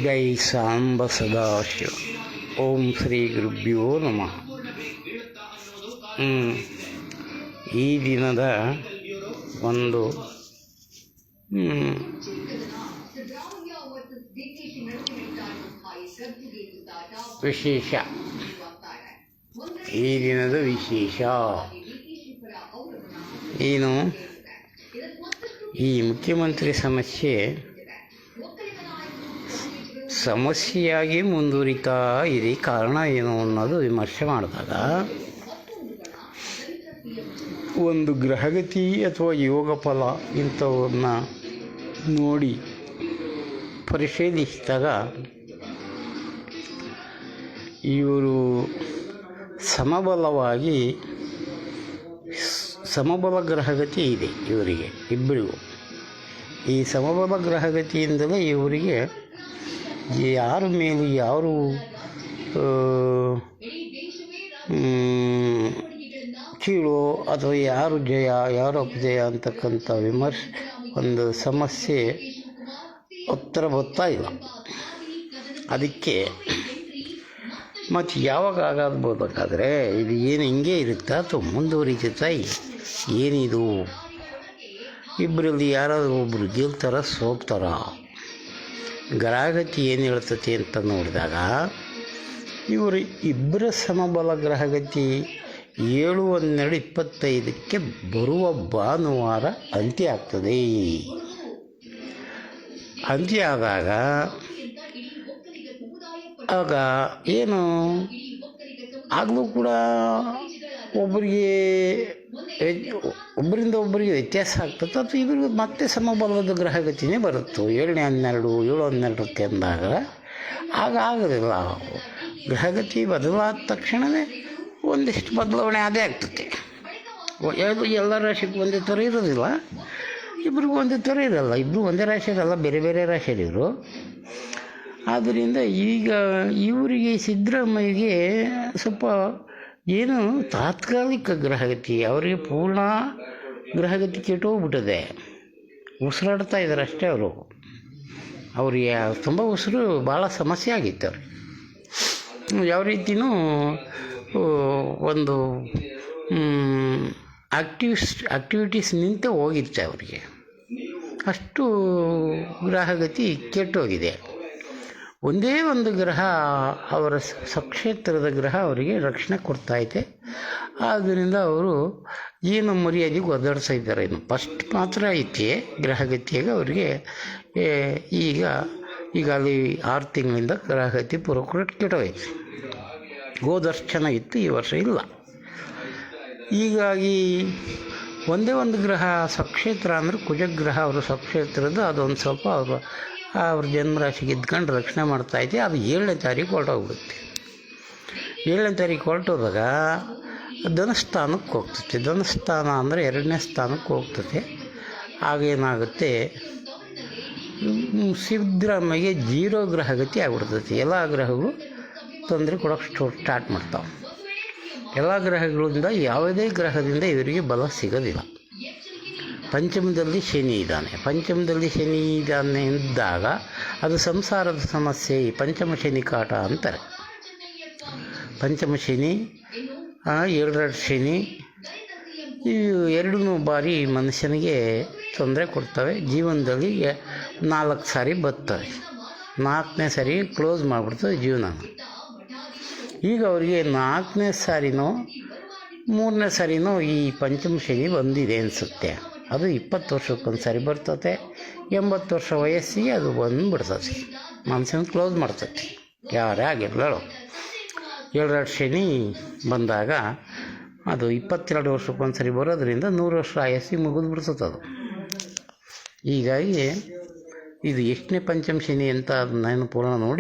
ಜೈ ಸಾಂಬ ಸದಾಶಿವ. ಓಂ ಶ್ರೀ ಗುರುಭ್ಯೋ ನಮಃ. ಈ ದಿನದ ಒಂದು ವಿಶೇಷ, ಈ ದಿನದ ವಿಶೇಷ ಏನು, ಈ ಮುಖ್ಯಮಂತ್ರಿ ಸಮಸ್ಯೆಯಾಗಿ ಮುಂದುವರಿತಾ ಇದೆ. ಕಾರಣ ಏನು ಅನ್ನೋದು ವಿಮರ್ಶೆ ಮಾಡಿದಾಗ ಒಂದು ಗ್ರಹಗತಿ ಅಥವಾ ಯೋಗ ಫಲ ಇಂಥವನ್ನ ನೋಡಿ ಪರಿಶೀಲಿಸಿದಾಗ ಇವರು ಸಮಬಲ ಗ್ರಹಗತಿ ಇದೆ ಇವರಿಗೆ ಇಬ್ಬರಿಗೂ. ಈ ಸಮಬಲ ಗ್ರಹಗತಿಯಿಂದಲೇ ಇವರಿಗೆ ಯಾರ ಮೇಲೆ ಯಾರು ಕೀಳು ಅಥವಾ ಯಾರು ಜಯ ಯಾರು ಅಪಜಯ ಅಂತಕ್ಕಂಥ ಒಂದು ಸಮಸ್ಯೆ ಉತ್ತರ ಬರ್ತಾ ಇಲ್ಲ. ಅದಕ್ಕೆ ಮತ್ತು ಯಾವಾಗ ಆಗಬಹುದಾದ್ರೆ ಇದು ಏನು ಹಿಂಗೆ ಇರುತ್ತಾ ಅಥವಾ ಮುಂದುವರಿತಾ ಏನಿದು, ಇಬ್ಬರಲ್ಲಿ ಯಾರಾದರೂ ಒಬ್ಬರು ಗೆಲ್ತಾರ ಸೋಗ್ತಾರ, ಗ್ರಹಗತಿ ಏನು ಹೇಳ್ತತಿ ಅಂತ ನೋಡಿದಾಗ ಇವರು ಇಬ್ಬರ ಸಮಬಲ ಗ್ರಹಗತಿ 7/12/25 ಬರುವ ಭಾನುವಾರ ಅಂತ್ಯ ಆಗ್ತದೆ. ಅಂತ್ಯ ಆದಾಗ ಆಗ ಏನು ಆಗಲೂ ಕೂಡ ಒಬ್ಬರಿಂದ ಒಬ್ಬರಿಗೆ ವ್ಯತ್ಯಾಸ ಆಗ್ತದೆ ಅಥವಾ ಇಬ್ಬರಿಗೂ ಮತ್ತೆ ಸಮಬಲದ ಗ್ರಹಗತಿನೇ ಬರುತ್ತೆ. 7/12 ಅಂದಾಗ ಆಗ ಆಗೋದಿಲ್ಲ. ಗ್ರಹಗತಿ ಬದಲಾದ ತಕ್ಷಣವೇ ಒಂದಿಷ್ಟು ಬದಲಾವಣೆ ಅದೇ ಆಗ್ತದೆ. ಎಲ್ಲ ರಾಶಿಗೂ ಒಂದೇ ಥರ ಇರೋದಿಲ್ಲ, ಇಬ್ಬರಿಗೂ ಒಂದೇ ಥರ ಇರೋಲ್ಲ, ಇಬ್ಬರು ಒಂದೇ ರಾಶಿಯಲ್ಲ, ಬೇರೆ ಬೇರೆ ರಾಶಿಯಲ್ಲಿರು. ಆದ್ದರಿಂದ ಈಗ ಇವರಿಗೆ ಸಿದ್ದರಾಮಯ್ಯಗೆ ಸ್ವಲ್ಪ ಏನು ತಾತ್ಕಾಲಿಕ ಗ್ರಹಗತಿ, ಅವರಿಗೆ ಪೂರ್ಣ ಗ್ರಹಗತಿ ಕೆಟ್ಟೋಗ್ಬಿಟ್ಟಿದೆ. ಉಸಿರಾಡ್ತಾ ಇದ್ದಾರೆ ಅಷ್ಟೇ. ಅವ್ರಿಗೆ ತುಂಬ ಉಸಿರು ಭಾಳ ಸಮಸ್ಯೆ ಆಗಿತ್ತು ಅವ್ರಿಗೆ. ಯಾವ ರೀತಿಯೂ ಒಂದು ಆಕ್ಟಿವಿಟೀಸ್ ನಿಂತೇ ಹೋಗಿರುತ್ತೆ ಅವರಿಗೆ, ಅಷ್ಟು ಗ್ರಹಗತಿ ಕೆಟ್ಟೋಗಿದೆ. ಒಂದೇ ಒಂದು ಗ್ರಹ, ಅವರ ಸ್ವಕ್ಷೇತ್ರದ ಗ್ರಹ ಅವರಿಗೆ ರಕ್ಷಣೆ ಕೊಡ್ತಾಯಿದೆ. ಆದ್ದರಿಂದ ಅವರು ಏನು ಮರ್ಯಾದೆಗೆ ಒದ್ದಾಡ್ತಾ ಇದ್ದಾರೆ. ಇನ್ನು ಫಸ್ಟ್ ಮಾತ್ರ ಐತಿ ಗ್ರಹಗತಿಯಾಗ ಅವರಿಗೆ ಈಗ ಅಲ್ಲಿ 6 ತಿಂಗಳಿಂದ ಗ್ರಹಗತಿ ಪೂರ್ವಕ ಕೆಟ್ಟೋಯ್ತು. ಹೋದ ವರ್ಷ ಚೆನ್ನಾಗಿತ್ತು, ಈ ವರ್ಷ ಇಲ್ಲ. ಹೀಗಾಗಿ ಒಂದೇ ಒಂದು ಗ್ರಹ ಸ್ವಕ್ಷೇತ್ರ ಅಂದರೆ ಕುಜಗ್ರಹ ಅವರ ಸ್ವಕ್ಷೇತ್ರದ ಅದೊಂದು ಸ್ವಲ್ಪ ಅವ್ರ ಜನ್ಮರಾಶಿಗೆ ಇದ್ಕೊಂಡು ರಕ್ಷಣೆ ಮಾಡ್ತಾಯಿದೆ. ಅದು 7ನೇ ತಾರೀಕು ಹೊರಟೋಗ್ಬಿಡುತ್ತೆ. 7ನೇ ತಾರೀಕು ಹೊರಟೋದಾಗ ಧನಸ್ಥಾನಕ್ಕೆ ಹೋಗ್ತದೆ. ಧನಸ್ಥಾನ ಅಂದರೆ 2ನೇ ಸ್ಥಾನಕ್ಕೆ ಹೋಗ್ತದೆ. ಆಗೇನಾಗುತ್ತೆ, ಸಿದ್ದರಾಮಯ್ಯಗೆ 0 ಗ್ರಹಗತಿ ಆಗಿಬಿಡ್ತದೆ. ಎಲ್ಲ ಗ್ರಹಗಳು ತೊಂದರೆ ಕೊಡೋಕ್ಕೆ ಸ್ಟಾರ್ಟ್ ಮಾಡ್ತಾವೆ. ಎಲ್ಲ ಗ್ರಹಗಳಿಂದ ಯಾವುದೇ ಗ್ರಹದಿಂದ ಇವರಿಗೆ ಬಲ ಸಿಗೋದಿಲ್ಲ. ಪಂಚಮದಲ್ಲಿ ಶನಿ ಇದ್ದಾನೆ ಇದ್ದಾಗ ಅದು ಸಂಸಾರದ ಸಮಸ್ಯೆ, ಪಂಚಮ ಶನಿ ಕಾಟ ಅಂತಾರೆ. ಪಂಚಮ ಶನಿ, 7 ಶನಿ, ಇವು 2 ಬಾರಿ ಮನುಷ್ಯನಿಗೆ ತೊಂದರೆ ಕೊಡ್ತವೆ. ಜೀವನದಲ್ಲಿ 4 ಸಾರಿ ಬರ್ತವೆ. 4ನೇ ಸಾರಿ ಕ್ಲೋಸ್ ಮಾಡಿಬಿಡ್ತವೆ ಜೀವನ. ಈಗ ಅವರಿಗೆ 4ನೇ ಸಾರಿನೋ 3ನೇ ಸಾರಿನೋ ಈ ಪಂಚಮ ಶನಿ ಬಂದಿದೆ ಅನಿಸುತ್ತೆ. ಅದು 20 ವರ್ಷಕ್ಕೊಂದು ಸಾರಿ ಬರ್ತದೆ. 80 ವರ್ಷ ವಯಸ್ಸಿಗೆ ಅದು ಬಂದುಬಿಡ್ತದೆ, ಮನುಷ್ಯನ ಕ್ಲೋಸ್ ಮಾಡ್ತದೆ. ಯಾರೇ ಆಗಿರಲೋ 7 ಶನಿ ಬಂದಾಗ ಅದು 22 ವರ್ಷಕ್ಕೊಂದು ಸಾರಿ ಬರೋದ್ರಿಂದ 100 ವರ್ಷ ಆಯಸ್ಸಿಗೆ ಮುಗಿದ್ಬಿಡ್ತದೆ ಅದು. ಹೀಗಾಗಿ ಇದು ಎಷ್ಟನೇ ಪಂಚಮ ಶನಿ ಅಂತ ನಾನು ಪೂರ್ಣ ನೋಡಿ